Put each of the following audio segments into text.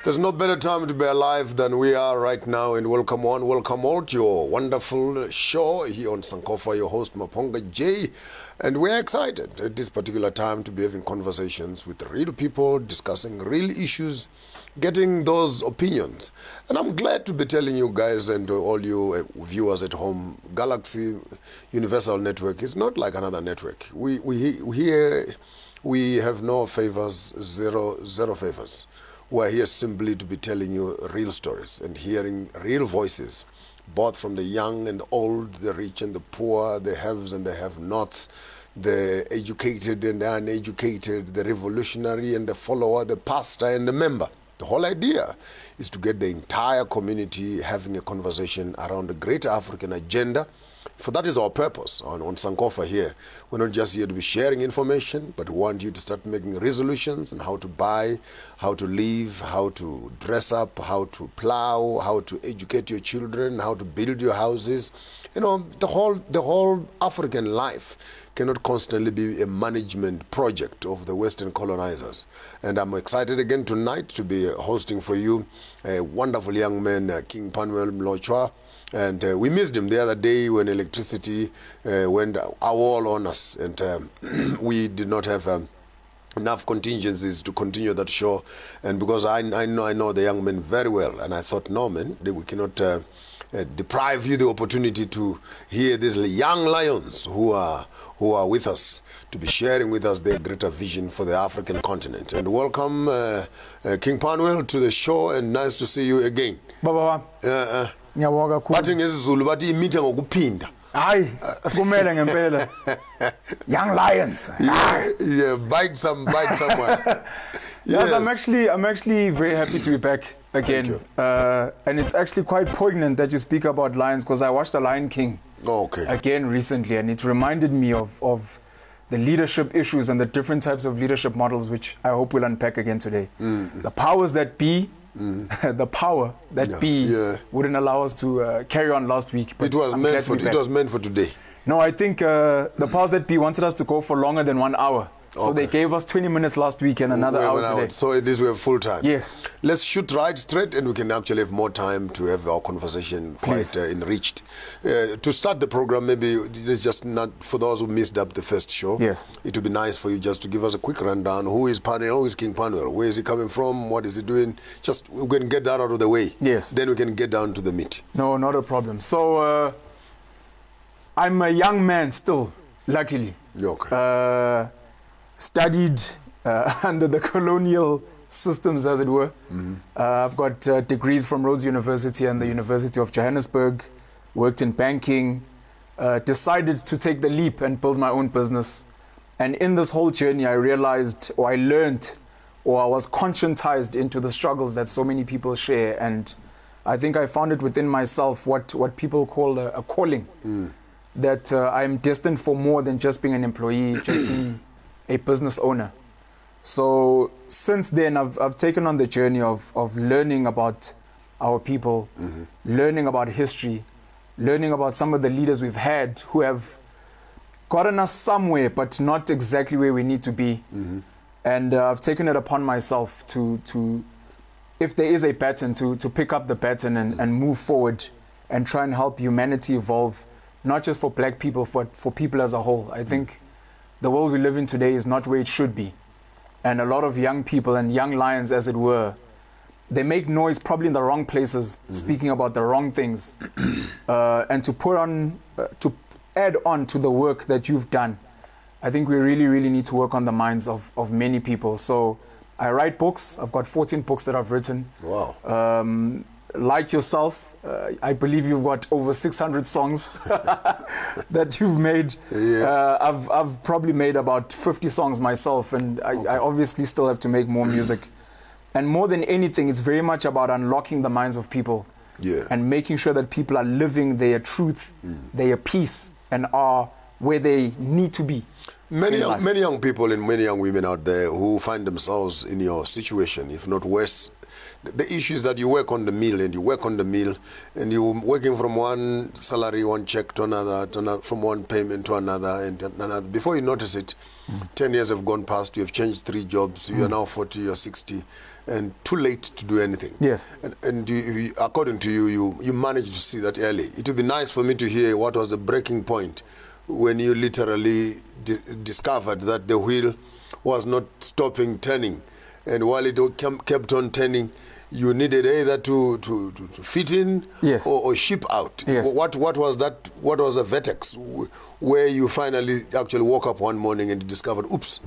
There's no better time to be alive than we are right now, and welcome one, welcome all to your wonderful show here on Sankofa, your host Maponga J. And we're excited at this particular time to be having conversations with real people, discussing real issues, getting those opinions. And I'm glad to be telling you guys and all you viewers at home, Galaxy Universal Network is not like another network. We have no favors, zero favors. We're here simply to be telling you real stories and hearing real voices, both from the young and the old, the rich and the poor, the haves and the have-nots, the educated and the uneducated, the revolutionary and the follower, the pastor and the member. The whole idea is to get the entire community having a conversation around the greater African agenda. For that is our purpose on Sankofa here. We're not just here to be sharing information, but we want you to start making resolutions on how to buy, how to live, how to dress up, how to plow, how to educate your children, how to build your houses. You know, the whole African life cannot constantly be a management project of the Western colonizers. And I'm excited again tonight to be hosting for you a wonderful young man, King Penuel Mlochwa. And we missed him the other day when electricity went all on us, and we did not have enough contingencies to continue that show. And because I know the young man very well, and I thought, no man, we cannot deprive you the opportunity to hear these young lions who are with us, to be sharing with us their greater vision for the African continent. And welcome King Penuel to the show, and nice to see you again. Baba. Bathi ngesizulu bathi imitha ngokuphinda. Hayi, kumele ngempela. Young lions. Yeah, bite someone. Yes, I'm actually very happy to be back again. And it's actually quite poignant that you speak about lions, because I watched The Lion King again recently, and it reminded me of the leadership issues and the different types of leadership models, which I hope we'll unpack again today. The powers that be. The power that wouldn't allow us to carry on last week. But it was meant for today. No, I think the powers that be wanted us to go for longer than 1 hour. So they gave us 20 minutes last week and another hour today. So it is, we have full time. Yes. Let's shoot right straight, and we can actually have more time to have our conversation quite enriched. To start the program, maybe it's just not for those who missed up the first show. Yes. It would be nice for you just to give us a quick rundown. Who is Penuel? Who is King Penuel? Where is he coming from? What is he doing? Just we can get that out of the way. Yes. Then we can get down to the meat. No, not a problem. So I'm a young man still, luckily. Okay. Studied under the colonial systems, as it were. I've got degrees from Rhodes University and the University of Johannesburg, worked in banking, decided to take the leap and build my own business. And in this whole journey, I realized, or I learned, or I was conscientized into the struggles that so many people share. And I think I found it within myself what people call a calling, that I'm destined for more than just being an employee, just being a business owner. So since then, I've taken on the journey of learning about our people, learning about history, learning about some of the leaders we've had who have gotten us somewhere, but not exactly where we need to be. And I've taken it upon myself to if there is a pattern, to pick up the pattern and move forward and try and help humanity evolve, not just for black people, but for people as a whole. I think the world we live in today is not where it should be. And a lot of young people and young lions, as it were, they make noise probably in the wrong places, speaking about the wrong things. And to add on to the work that you've done, I think we really, really need to work on the minds of many people. So I write books. I've got 14 books that I've written. Wow. Like yourself, I believe you've got over 600 songs that you've made. Yeah. I've probably made about 50 songs myself, and I obviously still have to make more music. And more than anything, it's very much about unlocking the minds of people and making sure that people are living their truth, their peace, and are where they need to be. Many young people and many young women out there who find themselves in your situation, if not worse. The issue is that you work on the mill and you work on the mill and you're working from one salary, one check to another, from one payment to another and another. Before you notice it, 10 years have gone past, you have changed 3 jobs, you are now 40, you're 60, and too late to do anything. Yes. And you, according to you, you managed to see that early. It would be nice for me to hear what was the breaking point when you literally discovered that the wheel was not stopping turning. And while it kept on turning, you needed either to fit in, yes, or ship out. Yes. What was that? What was the vertex where you finally actually woke up one morning and discovered, oops,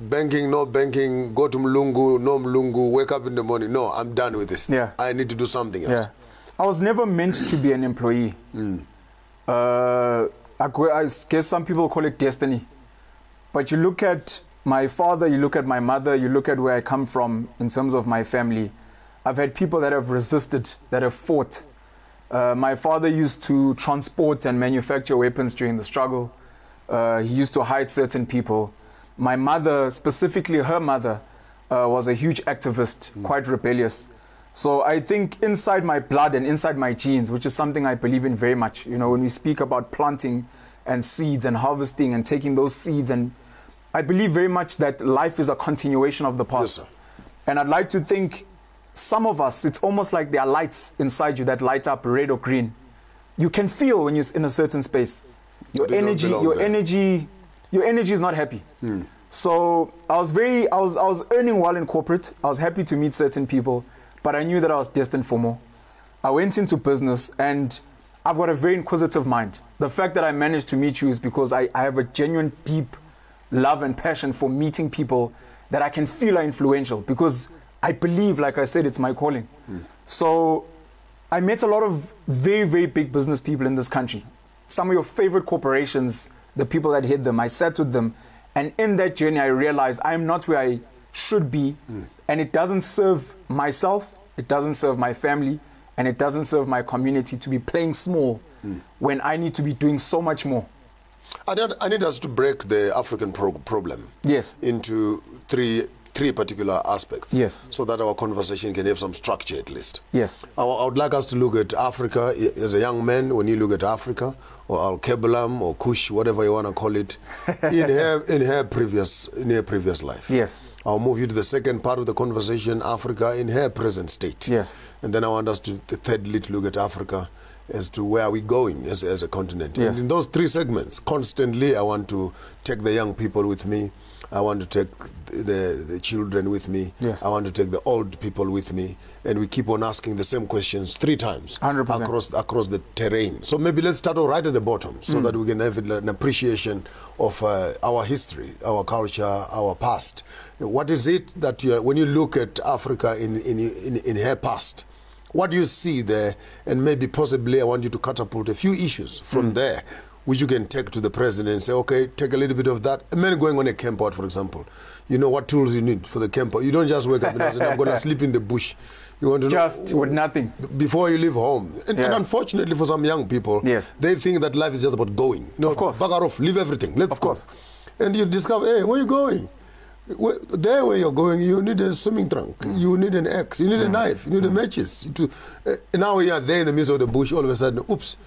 banking, no banking, go to Mlungu, no Mlungu, wake up in the morning, no, I'm done with this. Yeah. I need to do something else. Yeah. I was never meant to be an employee. I guess some people call it destiny. But you look at my father, you look at my mother, you look at where I come from in terms of my family. I've had people that have resisted, that have fought. My father used to transport and manufacture weapons during the struggle. He used to hide certain people. My mother, specifically her mother, was a huge activist, quite rebellious. So I think inside my blood and inside my genes, which is something I believe in very much, you know, when we speak about planting and seeds and harvesting and taking those seeds, and I believe very much that life is a continuation of the past. Yes, sir. And I'd like to think some of us, it's almost like there are lights inside you that light up red or green. You can feel when you're in a certain space. Your energy is not happy. So I was earning well in corporate. I was happy to meet certain people, but I knew that I was destined for more. I went into business and I've got a very inquisitive mind. The fact that I managed to meet you is because I have a genuine, deep love and passion for meeting people that I can feel are influential, because I believe, like I said, it's my calling. So I met a lot of very, very big business people in this country. Some of your favorite corporations, the people that head them, I sat with them. And in that journey, I realized I'm not where I should be. And it doesn't serve myself, it doesn't serve my family, and it doesn't serve my community to be playing small when I need to be doing so much more. I need us to break the African problem, yes, into three particular aspects, yes, so that our conversation can have some structure at least. Yes. I would like us to look at Africa as a young man. When you look at Africa, or Al-Kebalam, or Kush, whatever you want to call it, in her previous life. Yes. I'll move you to the second part of the conversation, Africa in her present state. Yes. And then I want us to thirdly to look at Africa as to where are we going as a continent. Yes. And in those 3 segments, constantly I want to take the young people with me. I want to take the children with me. Yes. I want to take the old people with me. And we keep on asking the same questions 3 times 100%. across the terrain. So maybe let's start right at the bottom so that we can have an appreciation of our history, our culture, our past. What is it that when you look at Africa in her past, what do you see there? And maybe possibly I want you to catapult a few issues from there, which you can take to the president and say, okay, take a little bit of that. A man going on a camp out, for example, you know what tools you need for the camp out. You don't just wake up and say, I'm going to sleep in the bush. You want to just know, with nothing before you leave home. And unfortunately for some young people, yes, they think that life is just about going. No, of course. Bugger off, leave everything. Let's of go. Course. And you discover, hey, where are you going? There where you're going, you need a swimming trunk, you need an axe, you need a knife, you need matches. Now we are there in the midst of the bush, all of a sudden, oops,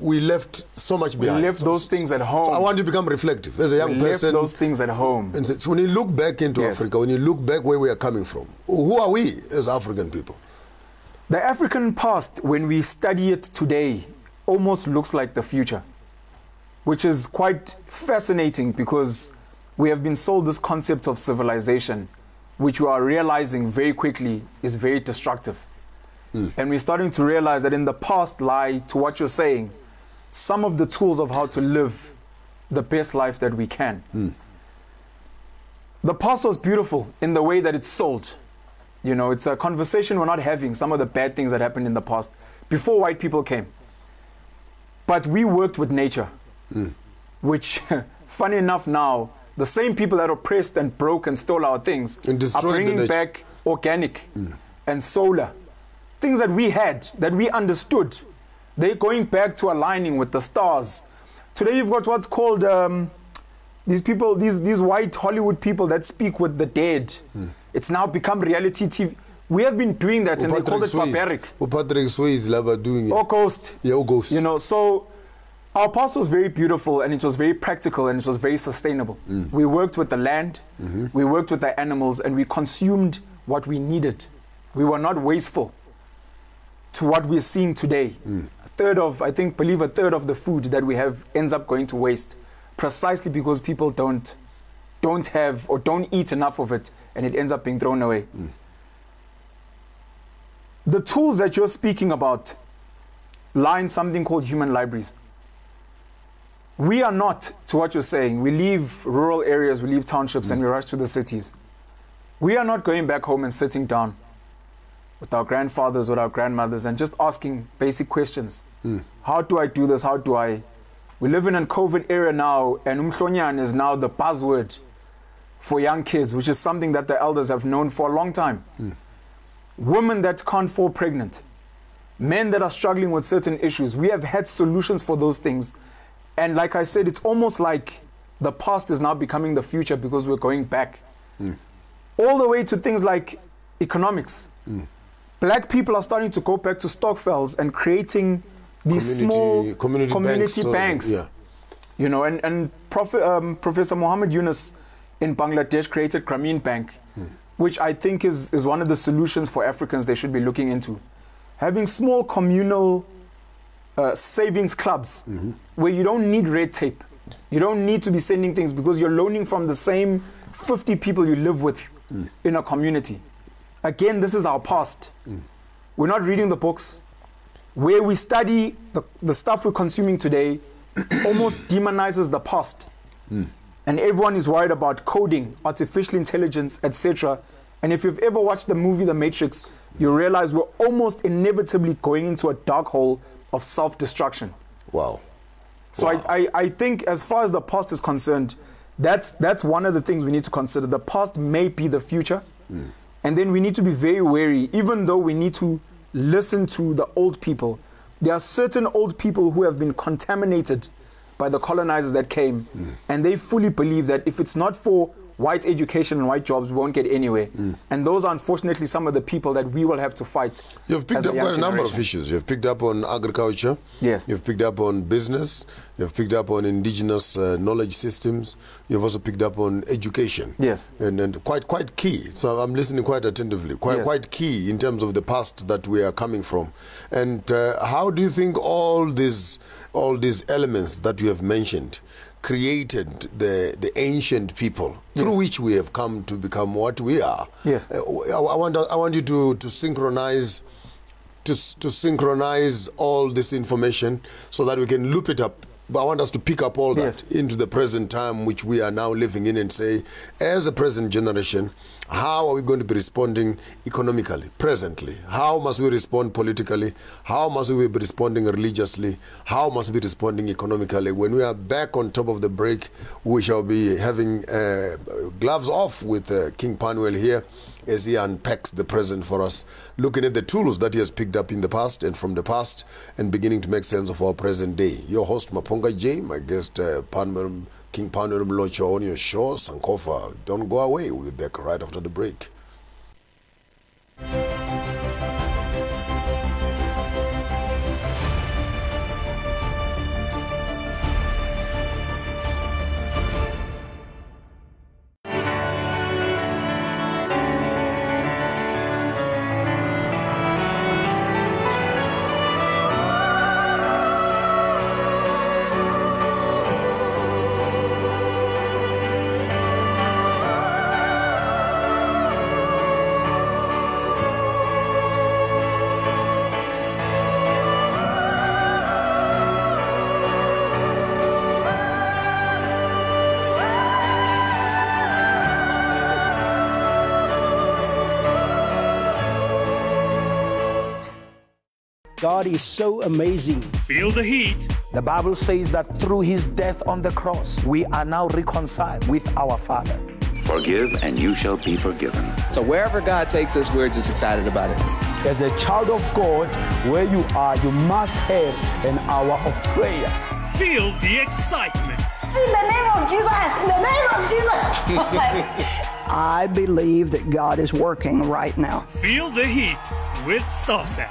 we left so much behind. We left those things at home. So I want you to become reflective as a young person. We left those things at home. And so when you look back into Africa, when you look back where we are coming from, who are we as African people? The African past, when we study it today, almost looks like the future, which is quite fascinating because we have been sold this concept of civilization, which we are realizing very quickly is very destructive. And we're starting to realize that in the past lie, to what you're saying, some of the tools of how to live the best life that we can. The past was beautiful in the way that it's sold. You know, it's a conversation we're not having, some of the bad things that happened in the past, before white people came. But we worked with nature, which, funny enough now, the same people that oppressed and broke and stole our things are bringing back organic and solar. Things that we had, that we understood. They're going back to aligning with the stars, Today you've got what's called these people, these white Hollywood people that speak with the dead. It's now become reality TV. We have been doing that, and they call it barbaric. Patrick Swayze lava doing it. Or ghost. Yeah, or ghost. You know, so our past was very beautiful, and it was very practical, and it was very sustainable. We worked with the land, we worked with the animals, and we consumed what we needed. We were not wasteful to what we're seeing today. A third of the food that we have ends up going to waste, precisely because people don't have or don't eat enough of it, and it ends up being thrown away. The tools that you're speaking about lie in something called human libraries. We are not, to what you're saying, we leave rural areas, we leave townships, and we rush to the cities. We are not going back home and sitting down with our grandfathers, with our grandmothers, and just asking basic questions. How do I do this? How do I? We live in a COVID era now, and umhlonyan is now the buzzword for young kids, which is something that the elders have known for a long time. Women that can't fall pregnant, men that are struggling with certain issues. We have had solutions for those things. And like I said, it's almost like the past is now becoming the future because we're going back. All the way to things like economics. Black people are starting to go back to stokvels and creating these small community banks. You know, and Professor Mohammed Yunus in Bangladesh created Grameen Bank, which I think is one of the solutions for Africans they should be looking into. Having small communal savings clubs where you don't need red tape. You don't need to be sending things because you're loaning from the same 50 people you live with in a community. Again, this is our past. We're not reading the books. Where we study the stuff we're consuming today almost demonizes the past. And everyone is worried about coding, artificial intelligence, etc. And if you've ever watched the movie The Matrix, you realize we're almost inevitably going into a dark hole of self-destruction. Wow. So I think as far as the past is concerned, that's one of the things we need to consider. The past may be the future. And then we need to be very wary, even though we need to listen to the old people. There are certain old people who have been contaminated by the colonizers that came, and they fully believe that if it's not for white education and white jobs, we won't get anywhere. And those are unfortunately some of the people that we will have to fight. You've picked up quite a number of issues. You've picked up on agriculture. Yes. You've picked up on business. You've picked up on indigenous knowledge systems. You've also picked up on education. Yes. And quite key. So I'm listening quite attentively. Quite key in terms of the past that we are coming from. And how do you think all these elements that you have mentioned created the ancient people through which we have come to become what we are? Yes. I want you to synchronize all this information so that we can loop it up. But I want us to pick up all that into the present time which we are now living in and say, as a present generation, how are we going to be responding economically, presently? How must we respond politically? How must we be responding religiously? How must we be responding economically? When we are back on top of the break, we shall be having gloves off with King Penuel here as he unpacks the present for us, looking at the tools that he has picked up in the past and from the past and beginning to make sense of our present day. Your host, Maponga J, my guest, King Penuel Mlocho on your show, Sankofa. Don't go away. We'll be back right after the break. God is so amazing. Feel the heat. The Bible says that through his death on the cross, we are now reconciled with our Father. Forgive and you shall be forgiven. So wherever God takes us, we're just excited about it. As a child of God, where you are, you must have an hour of prayer. Feel the excitement. In the name of Jesus, in the name of Jesus. I believe that God is working right now. Feel the heat with StarSat.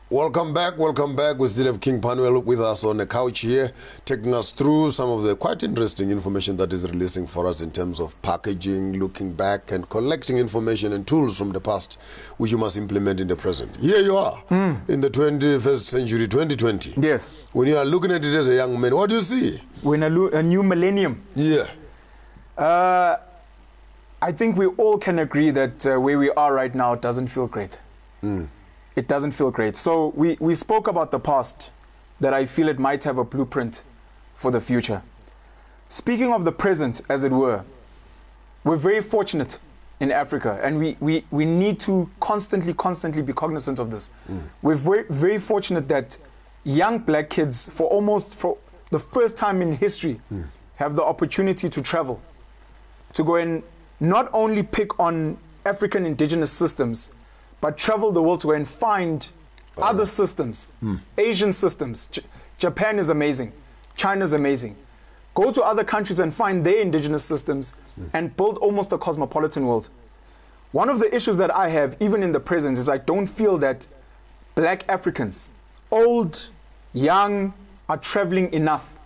Welcome back, welcome back. We still have King Penuel with us on the couch here, taking us through some of the quite interesting information that is releasing for us in terms of packaging, looking back and collecting information and tools from the past, which you must implement in the present. Here you are, in the 21st century, 2020. Yes. When you are looking at it as a young man, what do you see? We're in a new millennium. Yeah. I think we all can agree that where we are right now doesn't feel great. It doesn't feel great. So we spoke about the past, that I feel it might have a blueprint for the future. Speaking of the present, as it were, we're very fortunate in Africa, and we need to constantly be cognizant of this. We're very, very fortunate that young black kids, for the first time in history, have the opportunity to travel, to go and not only pick on African indigenous systems, but travel the world to and find other systems, Asian systems. Japan is amazing. China's amazing. Go to other countries and find their indigenous systems and build almost a cosmopolitan world. One of the issues that I have, even in the present, is I don't feel that black Africans, old, young, are traveling enough.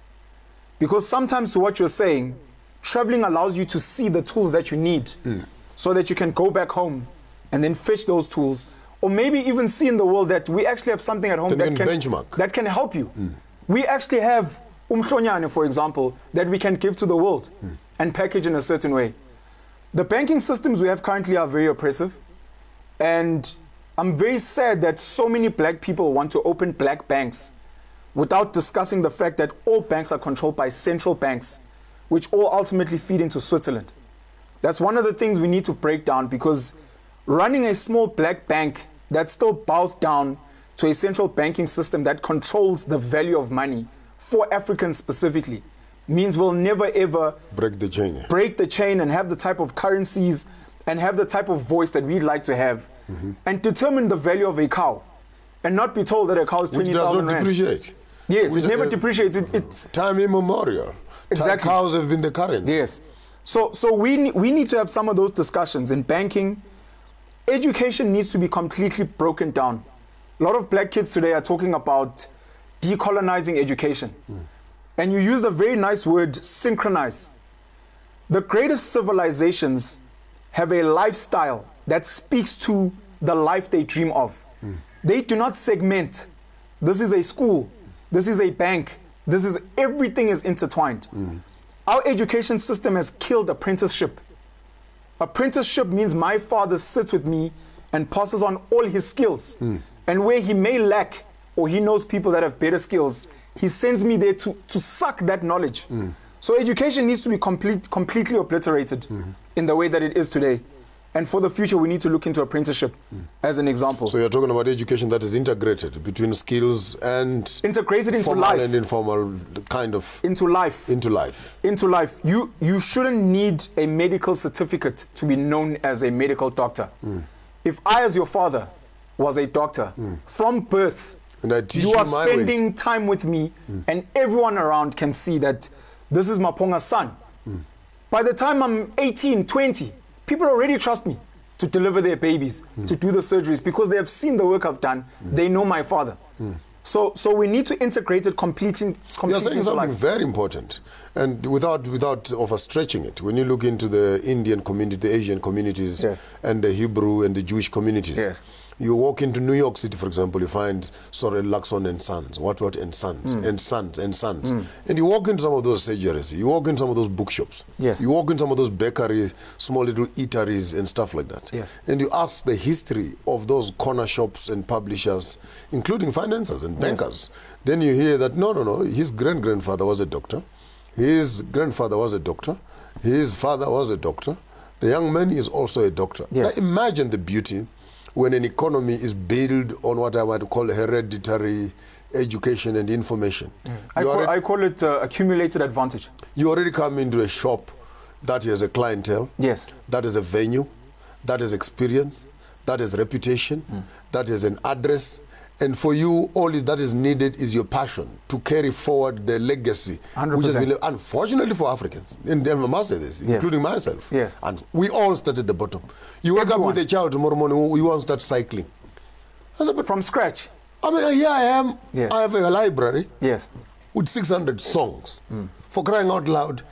Because sometimes, to what you're saying, traveling allows you to see the tools that you need so that you can go back home and then fetch those tools, or maybe even see in the world that we actually have something at home that can help you. We actually have umhlonyane, for example, that we can give to the world and package in a certain way. The banking systems we have currently are very oppressive, and I'm very sad that so many black people want to open black banks without discussing the fact that all banks are controlled by central banks, which all ultimately feed into Switzerland. That's one of the things we need to break down, because running a small black bank that still bows down to a central banking system that controls the value of money for Africans specifically means we'll never ever break the chain and have the type of currencies and have the type of voice that we'd like to have and determine the value of a cow and not be told that a cow is 20,000 rand. Which does not depreciate. Yes, it never depreciates. Time immemorial. Exactly. Cows have been the currency. Yes. So we need to have some of those discussions in banking. Education needs to be completely broken down. A lot of black kids today are talking about decolonizing education. And you used a very nice word, synchronize. The greatest civilizations have a lifestyle that speaks to the life they dream of. They do not segment. This is a school. This is a bank. Everything is intertwined. Our education system has killed apprenticeship. Apprenticeship means my father sits with me and passes on all his skills. And where he may lack, or he knows people that have better skills, he sends me there to suck that knowledge. So education needs to be completely obliterated in the way that it is today. And for the future, we need to look into apprenticeship as an example. So you're talking about education that is integrated between skills and integrated into formal life and informal kind of into life. You shouldn't need a medical certificate to be known as a medical doctor. If I, as your father, was a doctor from birth, and I teach you are spending time with me, and everyone around can see that this is Maponga's son. By the time I'm 18, 20, people already trust me to deliver their babies, to do the surgeries, because they have seen the work I've done. They know my father. So we need to integrate it completely. You're saying something very important, and without overstretching it. When you look into the Indian community, the Asian communities, and the Hebrew and the Jewish communities, you walk into New York City, for example, you find Sorel Laxon and Sons, what and Sons, and Sons and Sons. And you walk into some of those surgeries, you walk in some of those bookshops, you walk in some of those bakeries, small little eateries and stuff like that. And you ask the history of those corner shops and publishers, including financiers and bankers. Then you hear that, no, his great-grandfather was a doctor, his grandfather was a doctor, his father was a doctor, the young man is also a doctor. Now imagine the beauty when an economy is built on what I might call hereditary education and information. I call it accumulated advantage. You already come into a shop that has a clientele, yes, that is a venue, that is experience, that is reputation, that is an address. And for you, all that is needed is your passion to carry forward the legacy, 100%. which has been, unfortunately for Africans, and I must say this, including myself, and we all start at the bottom. You wake up with a child tomorrow morning, you want to start cycling. I said, but from scratch. I mean, here I am, I have a library with 600 songs. For crying out loud,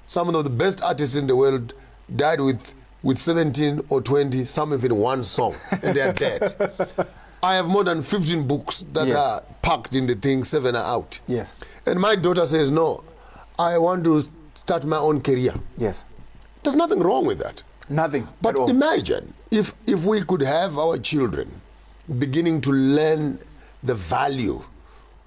some of the best artists in the world died with 17 or 20, some even one song, and they are dead. I have more than 15 books that are packed in the thing, 7 are out. Yes. And my daughter says, no, I want to start my own career. Yes. There's nothing wrong with that. Nothing. But imagine if we could have our children beginning to learn the value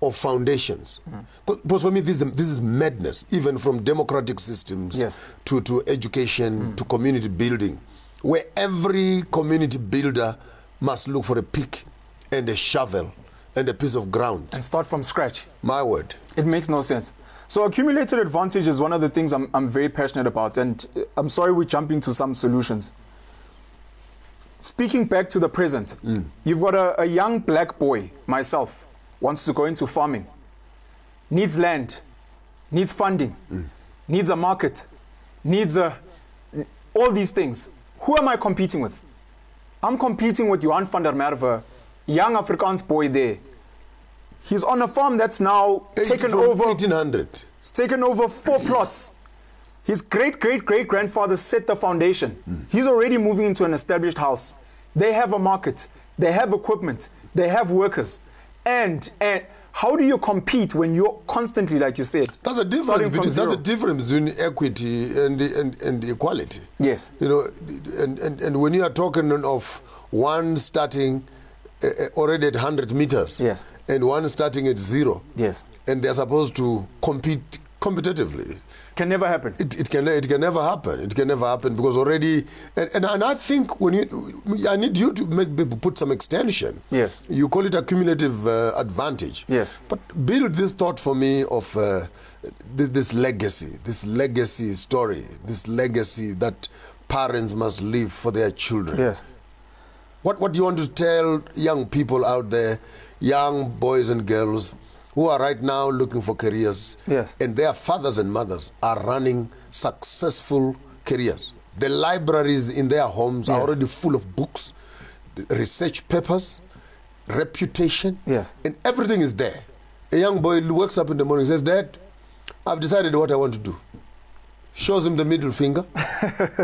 of foundations. Because for me, this is madness, even from democratic systems to education, to community building, where every community builder must look for a pick and a shovel and a piece of ground. And start from scratch. My word. It makes no sense. So accumulated advantage is one of the things I'm very passionate about, and I'm sorry we're jumping to some solutions. Speaking back to the present, you've got a young black boy, myself, wants to go into farming, needs land, needs funding, needs a market, needs all these things. Who am I competing with? I'm competing with Johan van der Merwe, young Afrikaans boy there. He's on a farm that's now taken over 1800. It's taken over 4 plots. His great-great-great-grandfather set the foundation. He's already moving into an established house. They have a market. They have equipment. They have workers. And how do you compete when you're constantly, like you said, that's a difference between equity and equality. Yes. You know, and when you are talking of one starting already at 100 meters, yes, and one starting at 0, yes, and they're supposed to compete competitively. Can never happen. It can never happen. It can never happen because already, and I think I need you to make people put some extension. Yes. You call it accumulative advantage. Yes. But build this thought for me of this legacy story, this legacy that parents must leave for their children. Yes. What do you want to tell young people out there, young boys and girls, who are right now looking for careers, yes, and their fathers and mothers are running successful careers? The libraries in their homes are already full of books, research papers, reputation, and everything is there. A young boy who wakes up in the morning and says, Dad, I've decided what I want to do. Shows him the middle finger,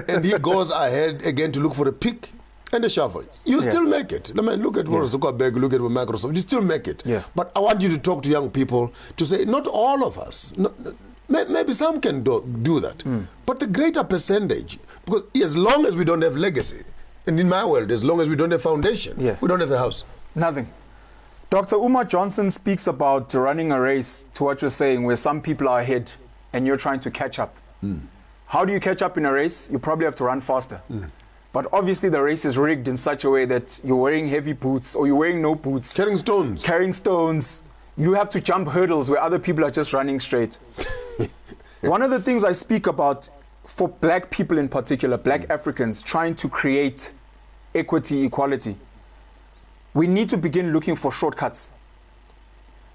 and he goes ahead again to look for a pick and a shovel. You still make it. I mean, look at Zuckerberg, look at Microsoft. You still make it. Yes. But I want you to talk to young people to say, not all of us. Maybe some can do that. But the greater percentage, because as long as we don't have legacy, and in my world, as long as we don't have foundation, we don't have a house. Nothing. Dr. Uma Johnson speaks about running a race, to what you're saying, where some people are ahead and you're trying to catch up. How do you catch up in a race? You probably have to run faster. But obviously the race is rigged in such a way that you're wearing heavy boots or you're wearing no boots. Carrying stones. Carrying stones. You have to jump hurdles where other people are just running straight. One of the things I speak about for black people in particular, black Africans, trying to create equity, equality, we need to begin looking for shortcuts.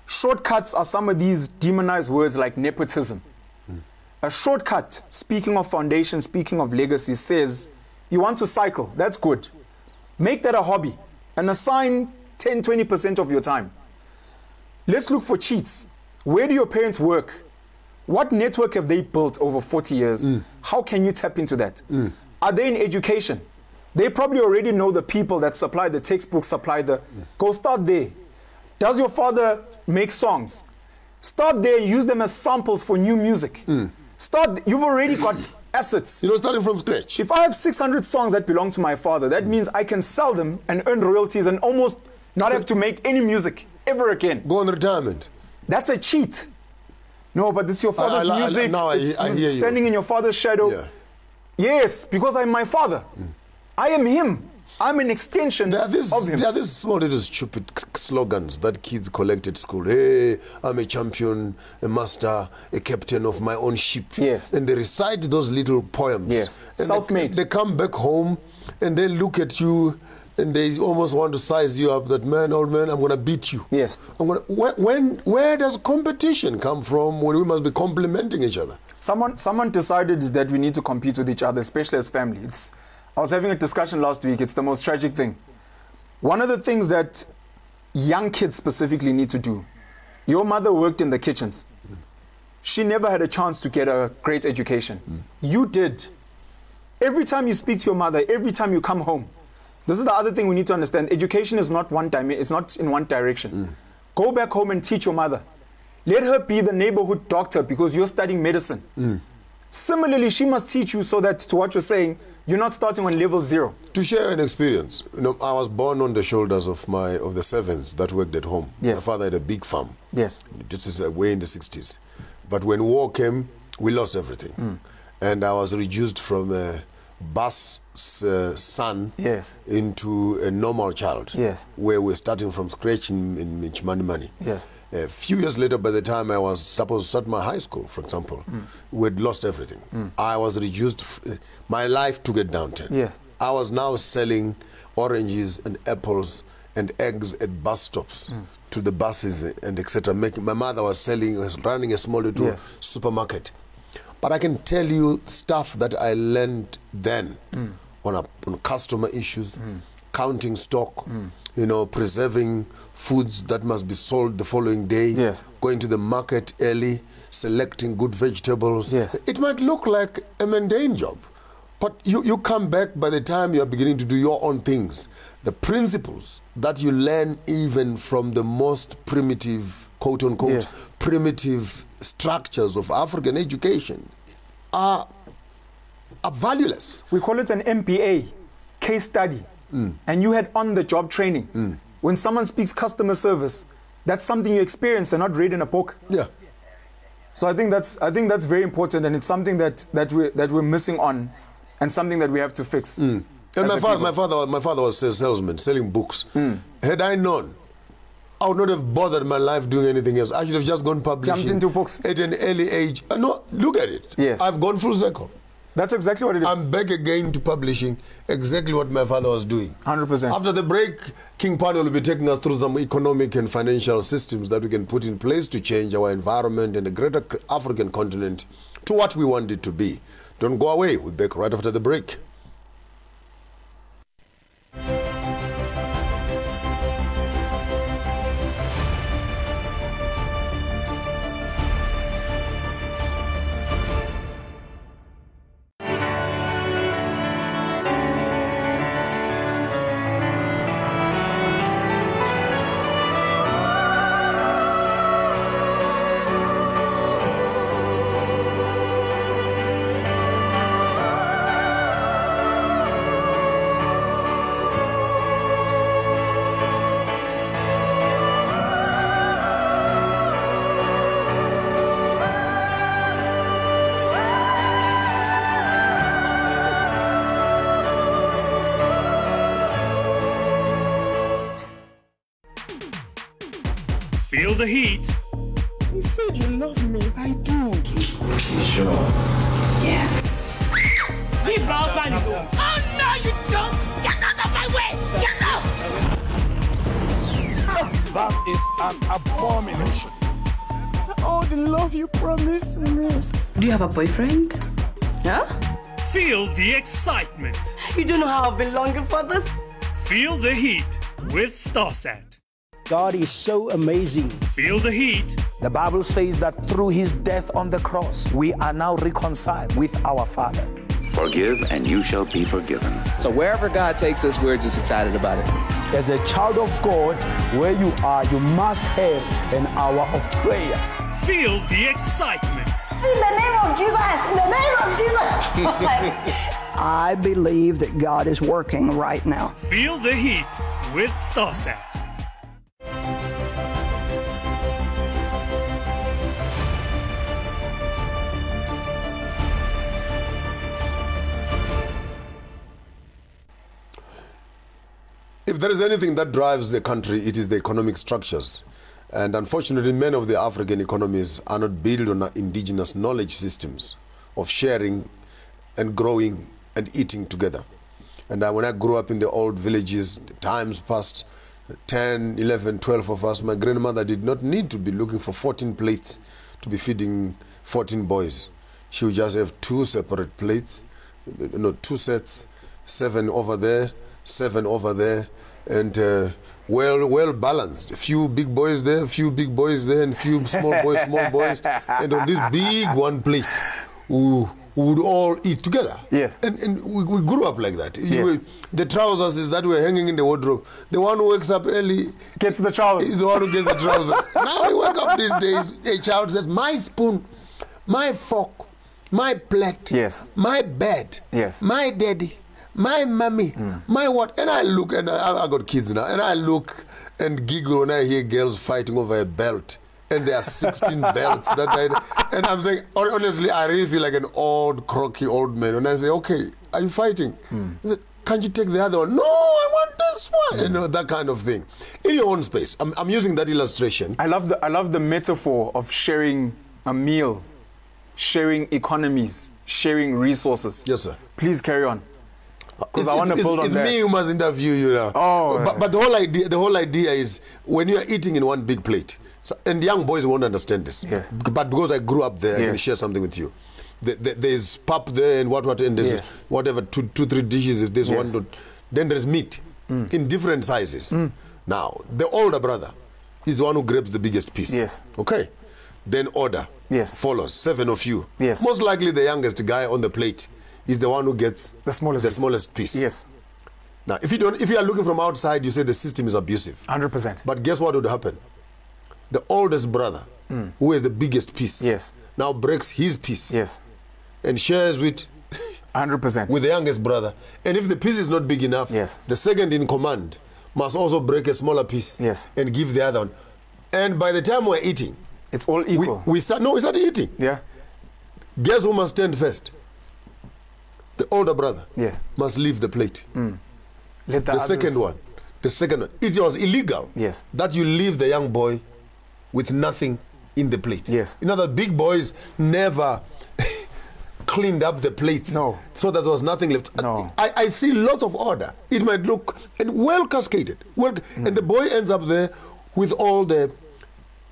Shortcuts are some of these demonized words like nepotism. A shortcut, speaking of foundation, speaking of legacy, says, you want to cycle, that's good. Make that a hobby and assign 10-20% of your time. Let's look for cheats. Where do your parents work? What network have they built over 40 years? How can you tap into that? Are they in education? They probably already know the people that supply the textbooks, supply the... Go start there. Does your father make songs? Start there and use them as samples for new music. You've already got assets. You know, starting from scratch. If I have 600 songs that belong to my father, that means I can sell them and earn royalties and almost not have to make any music ever again. Go on retirement. That's a cheat. No, but this is your father's music. I hear you. Standing in your father's shadow. Yes, because I'm my father. I am him. I'm an extension of him. There are these small little stupid slogans that kids collect at school. Hey, I'm a champion, a master, a captain of my own ship. Yes. And they recite those little poems. Yes. And Self-made. They come back home and they look at you and they almost want to size you up that, man, old man, I'm going to beat you. Yes. Where does competition come from when we must be complimenting each other? Someone decided that we need to compete with each other, especially as family. I was having a discussion last week. It's the most tragic thing. One of the things that young kids specifically need to do, your mother worked in the kitchens. She never had a chance to get a great education. You did. Every time you speak to your mother, every time you come home, this is the other thing we need to understand. Education is not it's not in one direction. Go back home and teach your mother. Let her be the neighborhood doctor because you're studying medicine. Similarly, she must teach you so that, to what you're saying, you're not starting on level 0. To share an experience, I was born on the shoulders of the servants that worked at home. Yes. My father had a big farm. Yes. This is way in the 60s. But when war came, we lost everything. And I was reduced from a bus son into a normal child. Yes. Where we're starting from scratch in money. Yes. A few years later, by the time I was supposed to start my high school, for example, we'd lost everything. I was reduced, my life took a downturn. Yes. I was now selling oranges and apples and eggs at bus stops to the buses and etc. My mother was running a small little supermarket. But I can tell you stuff that I learned then on customer issues, counting stock, preserving foods that must be sold the following day, going to the market early, selecting good vegetables. Yes. It might look like a mundane job, but you come back by the time you are beginning to do your own things. The principles that you learn even from the most primitive, quote unquote, primitive structures of African education are valueless. We call it an MBA, case study. And you had on-the-job training. When someone speaks customer service, that's something you experience and not read in a book. Yeah. So I think that's very important, and it's something that we're missing on, and something that we have to fix. And my father was a salesman, selling books. Had I known, I would not have bothered my life doing anything else. I should have just gone publishing. Jumped into books at an early age. No, look at it. Yes. I've gone full circle. That's exactly what it is. I'm back again to publishing exactly what my father was doing. 100%. After the break, King Penuel will be taking us through some economic and financial systems that we can put in place to change our environment and the greater African continent to what we want it to be. Don't go away. We'll be back right after the break. Feel the heat. You said you love me. I do. Sure. Yeah. Leave my house and you go. Oh no, you don't! Get out of my way! Get out! That is an abomination. Oh, the love you promised me. Do you have a boyfriend? Yeah? Feel the excitement. You don't know how I've been longing for this. Feel the heat with Starsat. God is so amazing. Feel the heat. The Bible says that through his death on the cross, we are now reconciled with our Father. Forgive and you shall be forgiven. So wherever God takes us, we're just excited about it. As a child of God, where you are, you must have an hour of prayer. Feel the excitement. In the name of Jesus, in the name of Jesus. I believe that God is working right now. Feel the heat with Starsat. there is anything that drives the country, it is the economic structures. And unfortunately, many of the African economies are not built on indigenous knowledge systems of sharing and growing and eating together. And when I grew up in the old villages, times past 10, 11, 12 of us, my grandmother did not need to be looking for 14 plates to be feeding 14 boys. She would just have 2 separate plates, 2 sets, 7 over there, 7 over there, and well balanced. A few big boys there, a few big boys there, and a few small boys, and on this big one plate, we would all eat together. Yes. And we grew up like that. Yes. The trousers that were hanging in the wardrobe, the one who wakes up early gets the trousers. Is the one who gets the trousers. Now we wake up these days, a child says, my spoon, my fork, my plate, yes, my bed, yes, my daddy, my mommy, my what? And I look, and I got kids now, and I look and giggle when I hear girls fighting over a belt. And there are 16 belts and I'm saying, honestly, I really feel like an old, croaky old man. And I say, okay, are you fighting? He said, can't you take the other one? No, I want this one. You know, that kind of thing. In your own space. I'm using that illustration. I love the metaphor of sharing a meal, sharing economies, sharing resources. Yes, sir. Please carry on. Because I want to build on that. It's me who must interview you now. Oh, but the whole idea is when you are eating in one big plate, and young boys won't understand this. Yes. But because I grew up there, yes, I can share something with you. There's pap there and what, and there's yes, whatever, two, 3 dishes. If there's yes, one, then there's meat in different sizes. Now, the older brother is the one who grabs the biggest piece. Yes. Okay. Then order. Yes. Follows 7 of you. Yes. Most likely the youngest guy on the plate is the one who gets the smallest piece. Yes. Now, if you are looking from outside, you say the system is abusive. 100%. But guess what would happen? The oldest brother, who has the biggest piece, yes, now breaks his piece, yes, and shares with 100% with the youngest brother. And if the piece is not big enough, yes, the second in command must also break a smaller piece, yes, and give the other one. And by the time we're eating, it's all equal. We start eating. Yeah. Guess who must stand first? The older brother, yes, must leave the plate. Let the second one. It was illegal, yes, that you leave the young boy with nothing in the plate. Yes. You know, the big boys never cleaned up the plates. No. So that there was nothing left. No. I see lots of order. It might look and well cascaded. And the boy ends up there with all the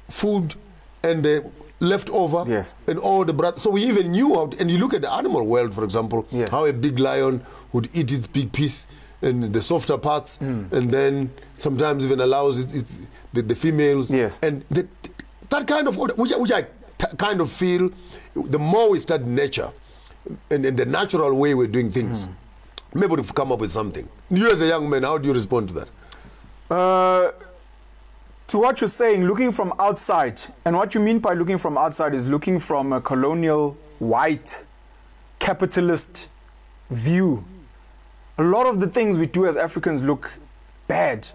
food and the leftover, yes, and all the broth. So we even knew how, and you look at the animal world, for example, yes, how a big lion would eat its big piece and the softer parts, and then sometimes even allows the females. Yes. And that kind of order, which I kind of feel, the more we study nature and the natural way we're doing things, maybe we've come up with something. You as a young man, how do you respond to that? To what you're saying, looking from outside, and what you mean by looking from outside is looking from a colonial, white, capitalist view. A lot of the things we do as Africans look bad.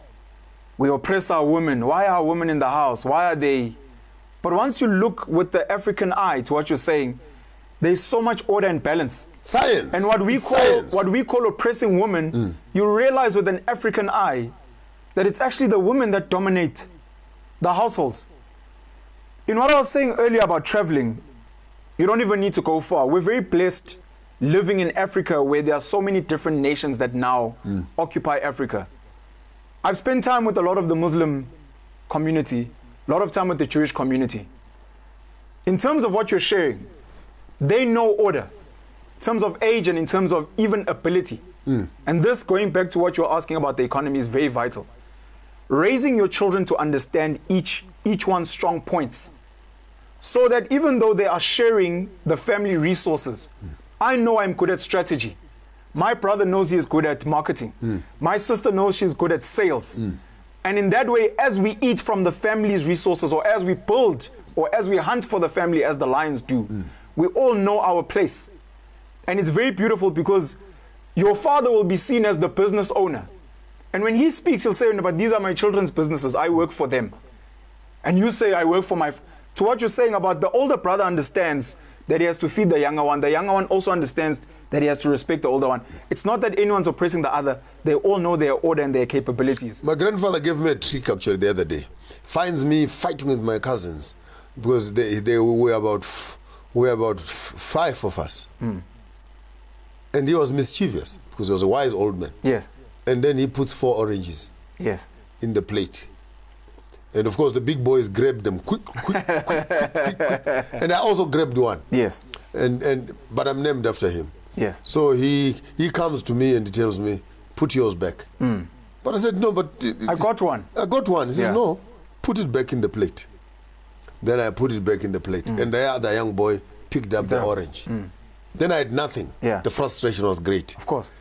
We oppress our women. Why are women in the house? Why are they? But once you look with the African eye to what you're saying, there's so much order and balance. Science. And what we call oppressing women, you realize with an African eye that it's actually the women that dominate the households. In what I was saying earlier about traveling, you don't even need to go far. We're very blessed living in Africa where there are so many different nations that now occupy Africa. I've spent time with a lot of the Muslim community, a lot of time with the Jewish community. In terms of what you're sharing, they know order, in terms of age and in terms of even ability. And this, going back to what you're asking about the economy, is very vital. Raising your children to understand each one's strong points, so that even though they are sharing the family resources, I know I'm good at strategy. My brother knows he is good at marketing. My sister knows she's good at sales. And in that way, as we eat from the family's resources, or as we build, or as we hunt for the family as the lions do, we all know our place. And it's very beautiful because your father will be seen as the business owner. And when he speaks, he'll say, but these are my children's businesses. I work for them. And you say, I work for my... To what you're saying about the older brother understands that he has to feed the younger one. The younger one also understands that he has to respect the older one. It's not that anyone's oppressing the other. They all know their order and their capabilities. My grandfather gave me a trick actually the other day. Finds me fighting with my cousins because they were about 5 of us. And he was mischievous because he was a wise old man. Yes. And then he puts 4 oranges. Yes. In the plate. And of course the big boys grabbed them quick. And I also grabbed one. Yes. But I'm named after him. Yes. So he comes to me and he tells me, put yours back. But I said, no, but... I got one. I got one. He says, no, put it back in the plate. Then I put it back in the plate. And the other young boy picked up the orange. Then I had nothing. Yeah. The frustration was great. Of course.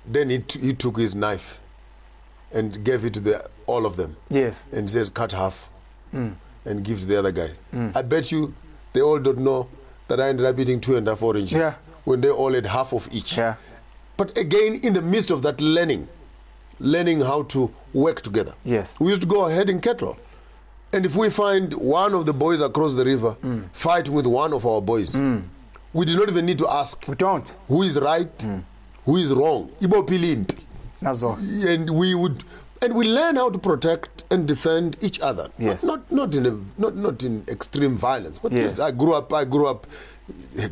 Then he took his knife and gave it to all of them. Yes. And says, cut half and give to the other guys. I bet you they all don't know that I ended up eating 2.5 oranges when they all had half of each. Yeah. But again, in the midst of that learning how to work together. Yes. We used to go ahead in cattle. And if we find one of the boys across the river fighting with one of our boys, we do not even need to ask. We don't. Who is right? Who is wrong? Ibo pilimpi. And we learn how to protect and defend each other. Yes. Not in extreme violence. But yes, I grew up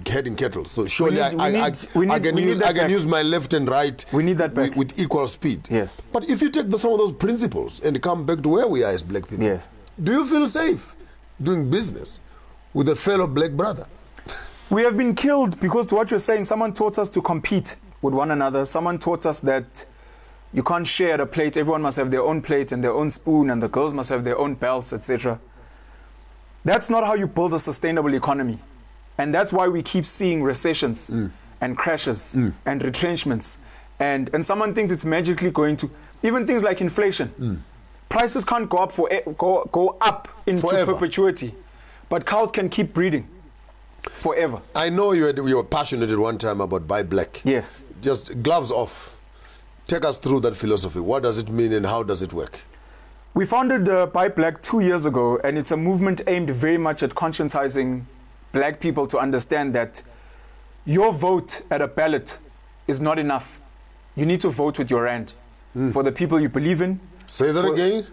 heading cattle. So surely I can use my left and right. We need that back. With equal speed. Yes. But if you take some of those principles and come back to where we are as black people, yes, do you feel safe doing business with a fellow black brother? We have been killed because, to what you're saying, someone taught us to compete with one another. Someone taught us that you can't share a plate. Everyone must have their own plate and their own spoon, and the girls must have their own belts, etc. That's not how you build a sustainable economy. And that's why we keep seeing recessions and crashes and retrenchments. And someone thinks it's magically going to, even things like inflation. Prices can't go up go up into perpetuity. But cows can keep breeding forever. I know you were passionate at one time about buy black. Yes. Just gloves off. Take us through that philosophy. What does it mean and how does it work? We founded Buy Black 2 years ago, and it's a movement aimed very much at conscientizing black people to understand that your vote at a ballot is not enough. You need to vote with your rand for the people you believe in. Say that again?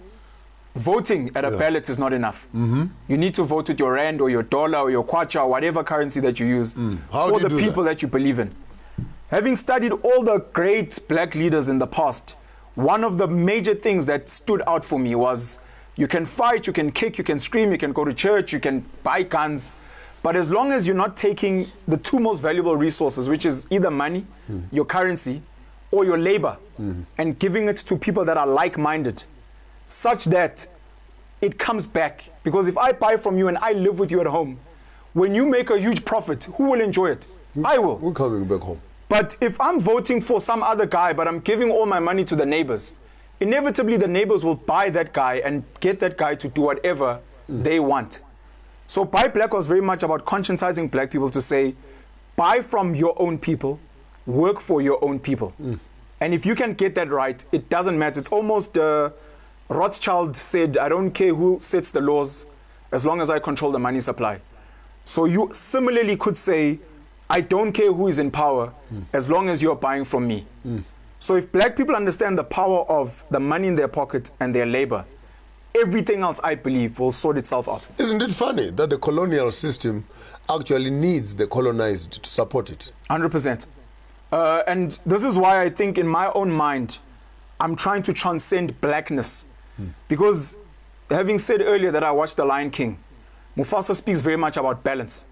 Voting at a ballot is not enough. You need to vote with your rand or your dollar or your kwacha or whatever currency that you use for the people that you believe in. Having studied all the great black leaders in the past, one of the major things that stood out for me was you can fight, you can kick, you can scream, you can go to church, you can buy guns, but as long as you're not taking the 2 most valuable resources, which is either money, your currency, or your labor, and giving it to people that are like-minded, such that it comes back. Because if I buy from you and I live with you at home, when you make a huge profit, who will enjoy it? I will. We're coming back home. But if I'm voting for some other guy, but I'm giving all my money to the neighbors, inevitably the neighbors will buy that guy and get that guy to do whatever they want. So Buy Black was very much about conscientizing black people to say, buy from your own people, work for your own people. And if you can get that right, it doesn't matter. It's almost, Rothschild said, I don't care who sets the laws as long as I control the money supply. So you similarly could say, I don't care who is in power as long as you're buying from me. So if black people understand the power of the money in their pocket and their labor, everything else, I believe, will sort itself out. Isn't it funny that the colonial system actually needs the colonized to support it? 100%. And this is why I think in my own mind, I'm trying to transcend blackness. Because having said earlier that I watched The Lion King, Mufasa speaks very much about balance.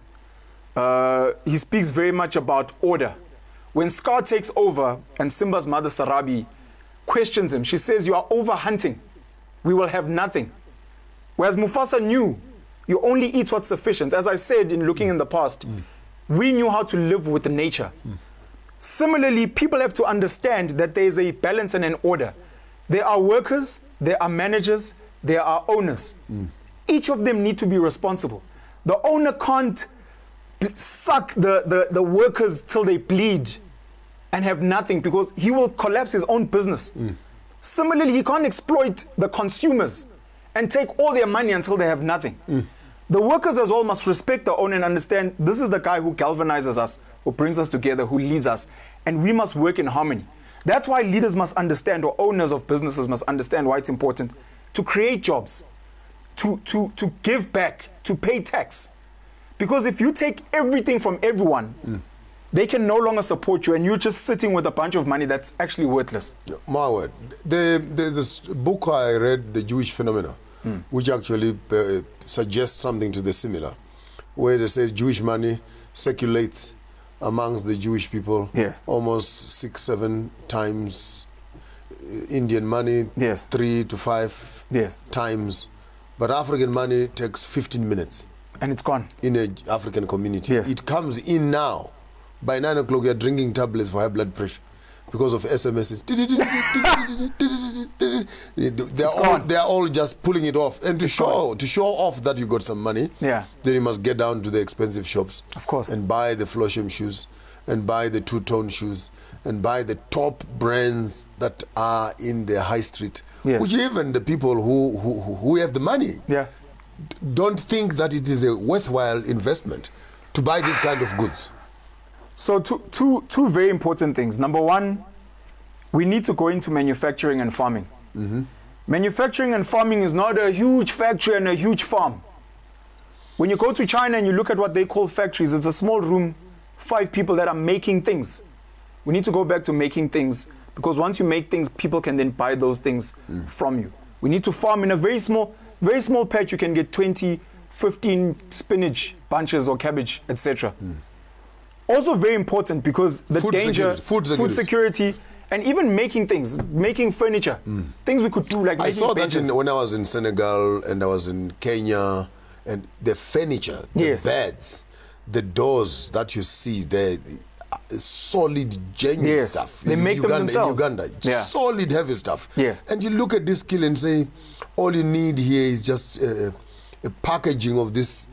He speaks very much about order. When Scar takes over and Simba's mother Sarabi questions him, she says, you are over hunting. We will have nothing. Whereas Mufasa knew you only eat what's sufficient. As I said in looking in the past, we knew how to live with nature. Similarly, people have to understand that there is a balance and an order. There are workers, there are managers, there are owners. Each of them need to be responsible. The owner can't suck the workers till they bleed and have nothing, because he will collapse his own business. Similarly, he can't exploit the consumers and take all their money until they have nothing. The workers as well must respect their own and understand this is the guy who galvanizes us, who brings us together, who leads us, and we must work in harmony. That's why leaders must understand, or owners of businesses must understand why it's important to create jobs, to give back, to pay tax. Because if you take everything from everyone, they can no longer support you, and you're just sitting with a bunch of money that's actually worthless. My word. This book I read, The Jewish Phenomena, which actually suggests something to the similar, where they say Jewish money circulates amongst the Jewish people almost 6-7 times Indian money, 3 to 5 times. But African money takes 15 minutes. And it's gone. In an African community. It comes in now. By 9 o'clock, you're drinking tablets for high blood pressure because of SMSs. They're all just pulling it off. And to show off that you got some money, then you must get down to the expensive shops. Of course. And buy the Flosham shoes, and buy the two-tone shoes, and buy the top brands that are in the high street, which even the people who have the money don't think that it is a worthwhile investment to buy this kind of goods. So two very important things. Number one, we need to go into manufacturing and farming. Manufacturing and farming is not a huge factory and a huge farm. When you go to China and you look at what they call factories, it's a small room, 5 people that are making things. We need to go back to making things, because once you make things, people can then buy those things from you. We need to farm in a very small patch. You can get 20, 15 spinach bunches or cabbage, etc. Also very important, because the danger, food security, and even making things, making furniture, things we could do, like I saw benches. That when I was in Senegal and I was in Kenya, and the furniture, the beds, the doors that you see there, solid, genuine stuff. They make them themselves. In Uganda, solid, heavy stuff. And you look at this skill and say, all you need here is just a packaging of these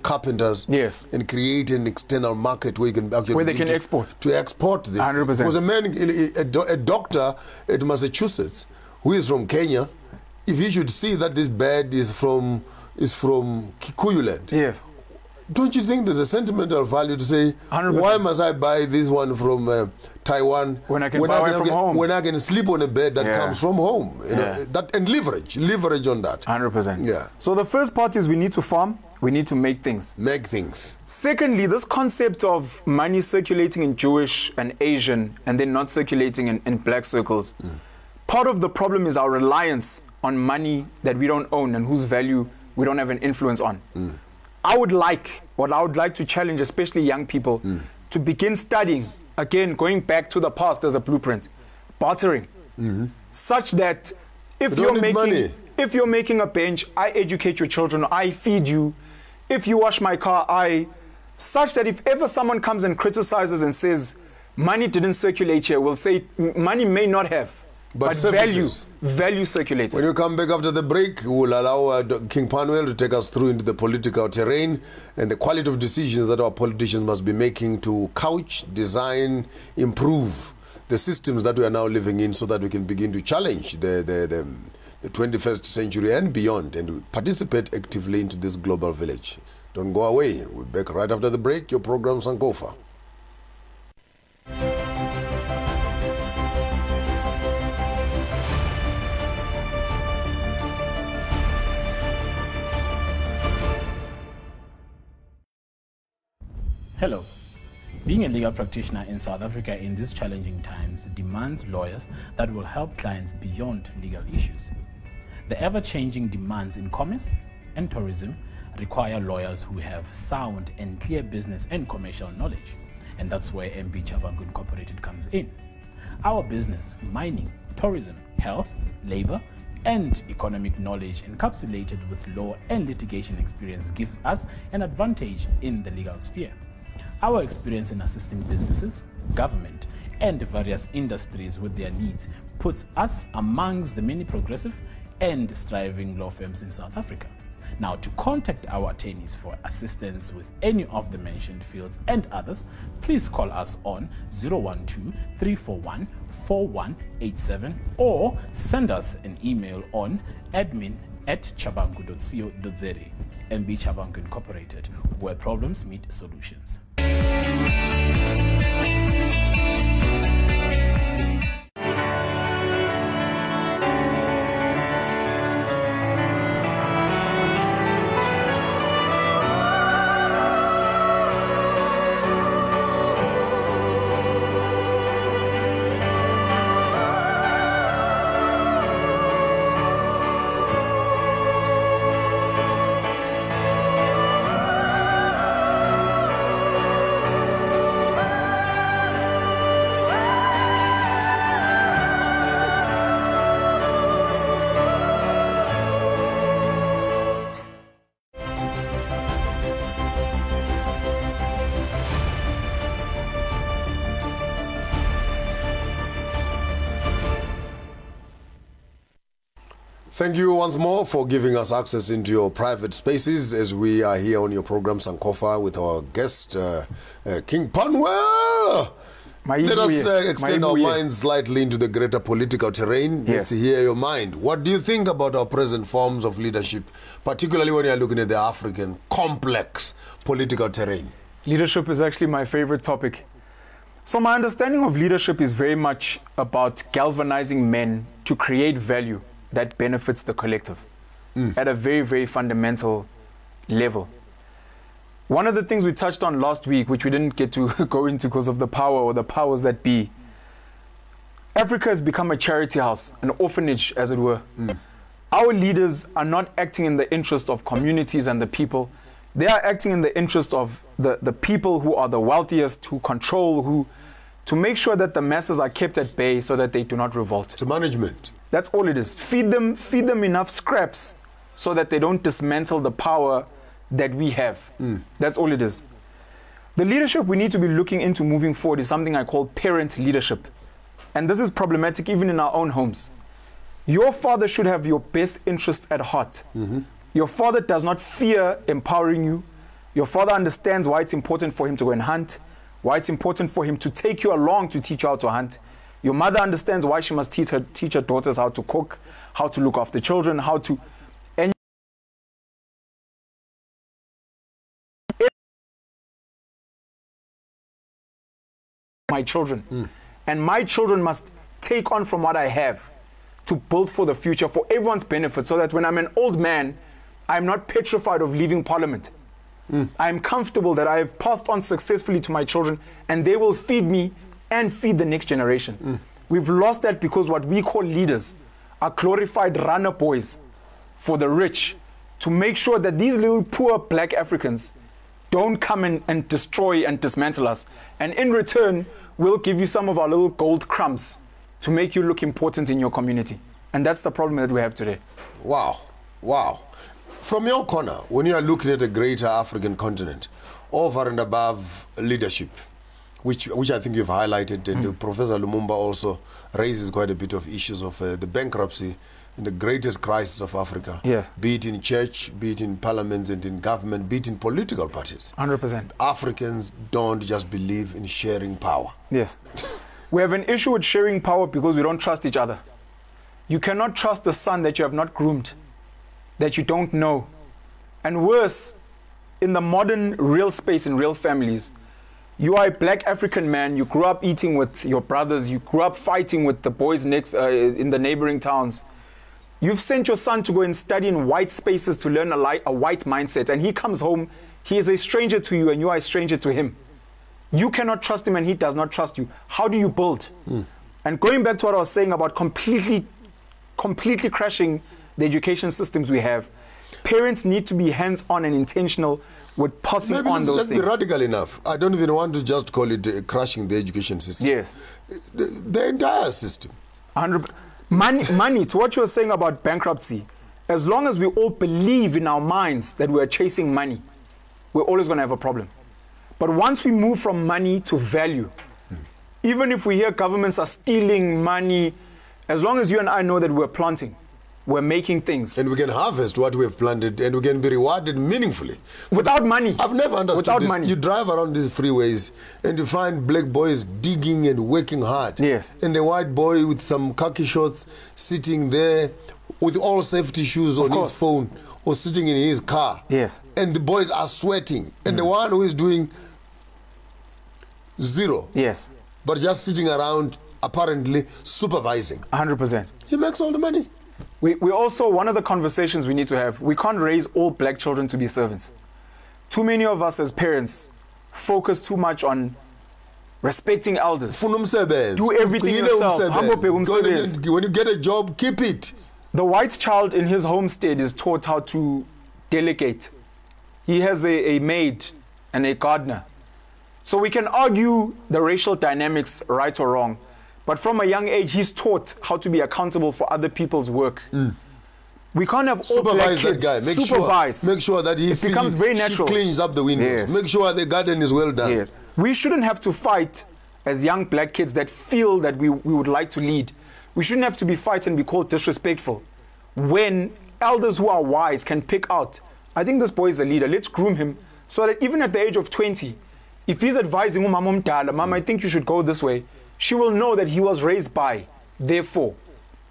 carpenters, and create an external market where you can actually they can export this. 100%. There was a man, a doctor at Massachusetts, who is from Kenya. If he should see that this bed is from Kikuyu land, don't you think there's a sentimental value to say, 100%. Why must I buy this one from Taiwan when I can buy it from home? When I can sleep on a bed that comes from home, you know, that, and leverage on that. 100%. Yeah. So the first part is we need to farm. We need to make things. Make things. Secondly, this concept of money circulating in Jewish and Asian and then not circulating in black circles. Part of the problem is our reliance on money that we don't own and whose value we don't have an influence on. I would like to challenge, especially young people, to begin studying, again, going back to the past as a blueprint, bartering, such that if you're making a bench, I educate your children, I feed you. If you wash my car, such that if ever someone comes and criticizes and says, money didn't circulate here, we'll say, money may not have, but value circulated. When you come back after the break, we'll allow King Penuel to take us through into the political terrain and the quality of decisions that our politicians must be making to couch, design, improve the systems that we are now living in, so that we can begin to challenge the 21st century and beyond, and participate actively into this global village. Don't go away. We'll be back right after the break. Your program, Sankofa. Hello. Being a legal practitioner in South Africa in these challenging times demands lawyers that will help clients beyond legal issues. The ever-changing demands in commerce and tourism require lawyers who have sound and clear business and commercial knowledge, and that's where MB Chavangu Incorporated comes in. Our business, mining, tourism, health, labor, and economic knowledge encapsulated with law and litigation experience gives us an advantage in the legal sphere. Our experience in assisting businesses, government, and various industries with their needs puts us amongst the many progressive and striving law firms in South Africa. Now, to contact our attorneys for assistance with any of the mentioned fields and others, please call us on 012-341-4187 or send us an email on admin at chabangu.co.za. MB Chabangu Incorporated, where problems meet solutions. Thank you once more for giving us access into your private spaces as we are here on your program Sankofa with our guest, King Penuel. Let us extend our minds slightly into the greater political terrain. Let's hear your mind. What do you think about our present forms of leadership, particularly when you are looking at the African complex political terrain? Leadership is actually my favorite topic. So my understanding of leadership is very much about galvanizing men to create value that benefits the collective at a very, very fundamental level. One of the things we touched on last week, which we didn't get to go into because of the power or the powers that be, Africa has become a charity house, an orphanage, as it were. Our leaders are not acting in the interest of communities and the people. They are acting in the interest of the people who are the wealthiest, who control, to make sure that the masses are kept at bay so that they do not revolt. It's management. That's all it is. Feed them enough scraps so that they don't dismantle the power that we have. That's all it is. The leadership we need to be looking into moving forward is something I call parent leadership. And this is problematic even in our own homes. Your father should have your best interests at heart. Your father does not fear empowering you. Your father understands why it's important for him to go and hunt, why it's important for him to take you along to teach you how to hunt. Your mother understands why she must teach her daughters how to cook, how to look after children, how to... And my children. And my children must take on from what I have to build for the future, for everyone's benefit, so that when I'm an old man, I'm not petrified of leaving Parliament. I'm comfortable that I have passed on successfully to my children, and they will feed me and feed the next generation. We've lost that because what we call leaders are glorified runner boys for the rich, to make sure that these little poor black Africans don't come in and destroy and dismantle us. And in return, we'll give you some of our little gold crumbs to make you look important in your community. And that's the problem that we have today. Wow. Wow. From your corner, when you are looking at the greater African continent, over and above leadership, which I think you've highlighted, and Professor Lumumba also raises quite a bit of issues of the bankruptcy and the greatest crisis of Africa, be it in church, be it in parliaments and in government, be it in political parties. 100%. Africans don't just believe in sharing power. Yes. We have an issue with sharing power because we don't trust each other. You cannot trust the son that you have not groomed, that you don't know. And worse, in the modern real space, in real families, you are a black African man, you grew up eating with your brothers, you grew up fighting with the boys next in the neighboring towns. You've sent your son to go and study in white spaces to learn a white mindset, and he comes home, he is a stranger to you and you are a stranger to him. You cannot trust him and he does not trust you. How do you build? And going back to what I was saying about completely crashing the education systems we have, parents need to be hands-on and intentional with passing on those things. Let's be radical enough. I don't even want to just call it crashing the education system. Yes. The entire system. 100%. Money, to what you were saying about bankruptcy, as long as we all believe in our minds that we are chasing money, we're always going to have a problem. But once we move from money to value, even if we hear governments are stealing money, as long as you and I know that we're planting, we're making things. And we can harvest what we have planted and we can be rewarded meaningfully. Without money. I've never understood Without this. money. You drive around these freeways and you find black boys digging and working hard. Yes. And the white boy with some khaki shorts sitting there with all safety shoes on his phone or sitting in his car. Yes. And the boys are sweating. And the one who is doing zero. Yes. But just sitting around, apparently supervising. 100%. He makes all the money. We also, one of the conversations we need to have, we can't raise all black children to be servants. Too many of us as parents focus too much on respecting elders. Do everything yourself. When you get a job, keep it. The white child in his homestead is taught how to delegate. He has a maid and a gardener. So we can argue the racial dynamics, right or wrong, but from a young age, he's taught how to be accountable for other people's work. We can't have all black kids. That guy. Make sure that he becomes very natural. She cleans up the windows. Yes. Make sure the garden is well done. Yes. We shouldn't have to fight as young black kids that feel that we would like to lead. We shouldn't have to be fight and be called disrespectful. When elders who are wise can pick out, I think this boy is a leader. Let's groom him so that even at the age of 20, if he's advising Mom, I think you should go this way, she will know that he was raised by, therefore.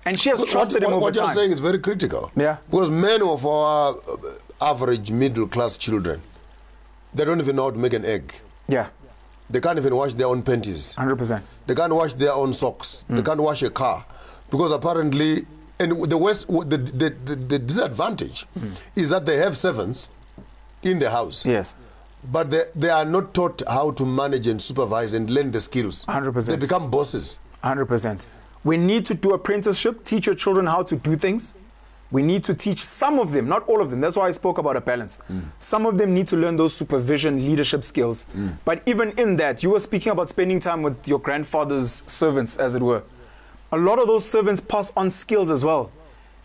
And she has trusted him over What time. you're saying is very critical. Yeah. Because many of our average middle-class children, they don't even know how to make an egg. Yeah. They can't even wash their own panties. 100%. They can't wash their own socks. They can't wash a car. Because apparently, and the disadvantage is that they have servants in the house. Yes. But they are not taught how to manage and supervise and learn the skills. 100%. They become bosses. 100%. We need to do apprenticeship, teach your children how to do things. We need to teach some of them, not all of them. That's why I spoke about a balance. Some of them need to learn those supervision, leadership skills. But even in that, you were speaking about spending time with your grandfather's servants, as it were. A lot of those servants pass on skills as well.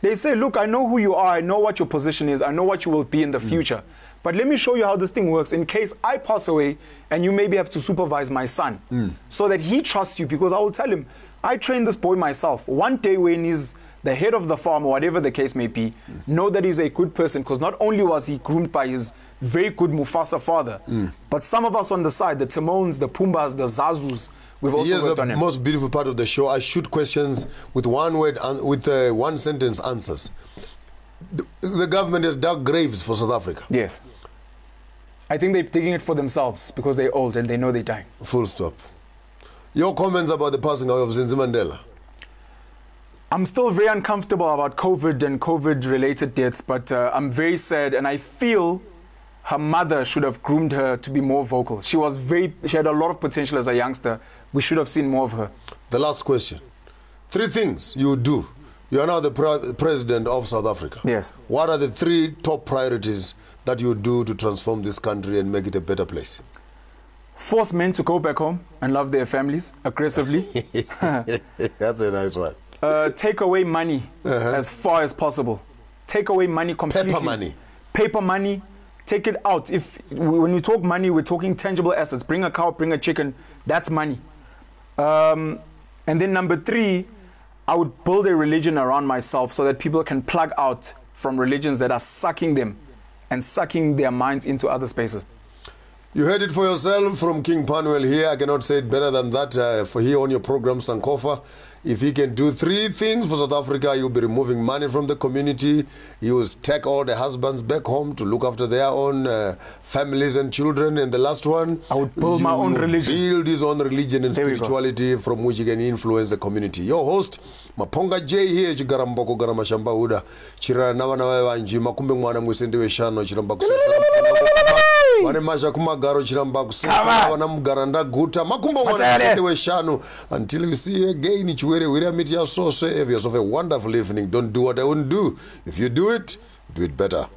They say, look, I know who you are. I know what your position is. I know what you will be in the future. But let me show you how this thing works in case I pass away and you maybe have to supervise my son so that he trusts you, because I will tell him, I trained this boy myself. One day when he's the head of the farm or whatever the case may be, know that he's a good person, because not only was he groomed by his very good Mufasa father, but some of us on the side, the Timons, the Pumbas, the Zazus, we've also worked on him. Here's the most beautiful part of the show. I shoot questions with one word, with one sentence answers. The government has dug graves for South Africa. Yes. I think they're digging it for themselves because they're old and they know they're dying. Full stop. Your comments about the passing away of Zinzi Mandela? I'm still very uncomfortable about COVID and COVID-related deaths, but I'm very sad, and I feel her mother should have groomed her to be more vocal. She had a lot of potential as a youngster. We should have seen more of her. The last question. 3 things you do. You are now the president of South Africa. Yes. What are the 3 top priorities that you do to transform this country and make it a better place? Force men to go back home and love their families aggressively. That's a nice one. Take away money as far as possible. Take away money completely. Paper money. Paper money. Take it out. When we talk money, we're talking tangible assets. Bring a cow, bring a chicken. That's money. And then number 3, I would build a religion around myself so that people can plug out from religions that are sucking them and sucking their minds into other spaces. You heard it for yourself from King Penuel here. I cannot say it better than that. For here on your program, Sankofa, if he can do 3 things for South Africa, he'll be removing money from the community. He will take all the husbands back home to look after their own families and children. And the last one, I would build my own religion. Build his own religion and spirituality from which he can influence the community. Your host, Maponga J here, Chigaramboko Garamashamba Uda, Chiranava Vanji, Makumbe Mwana Musende Shano, Chirambaku. Wane masha kumagaro chiramba kusisa wana mugaranda guta makumba wana we shanu. Until we see you again, Chiwere we meet your source. Have yourself a wonderful evening. Don't do what I wouldn't do. If you do it better.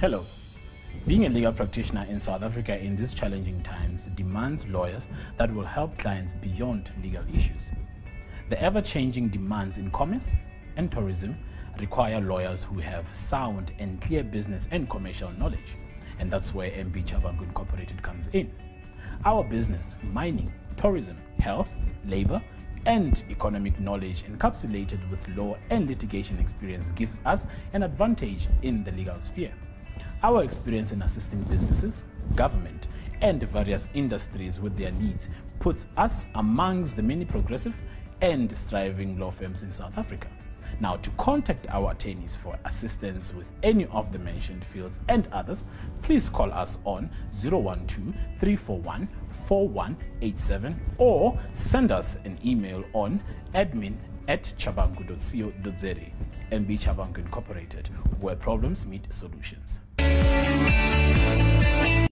Hello. Being a legal practitioner in South Africa in these challenging times demands lawyers that will help clients beyond legal issues. The ever-changing demands in commerce and tourism require lawyers who have sound and clear business and commercial knowledge. And that's where MB Chabangu Incorporated comes in. Our business, mining, tourism, health, labor, and economic knowledge encapsulated with law and litigation experience gives us an advantage in the legal sphere. Our experience in assisting businesses, government, and various industries with their needs puts us amongst the many progressive and striving law firms in South Africa. Now, to contact our attorneys for assistance with any of the mentioned fields and others, please call us on 012-341-4187 or send us an email on admin@chabangu.co.za. MB Chabangu Incorporated, where problems meet solutions.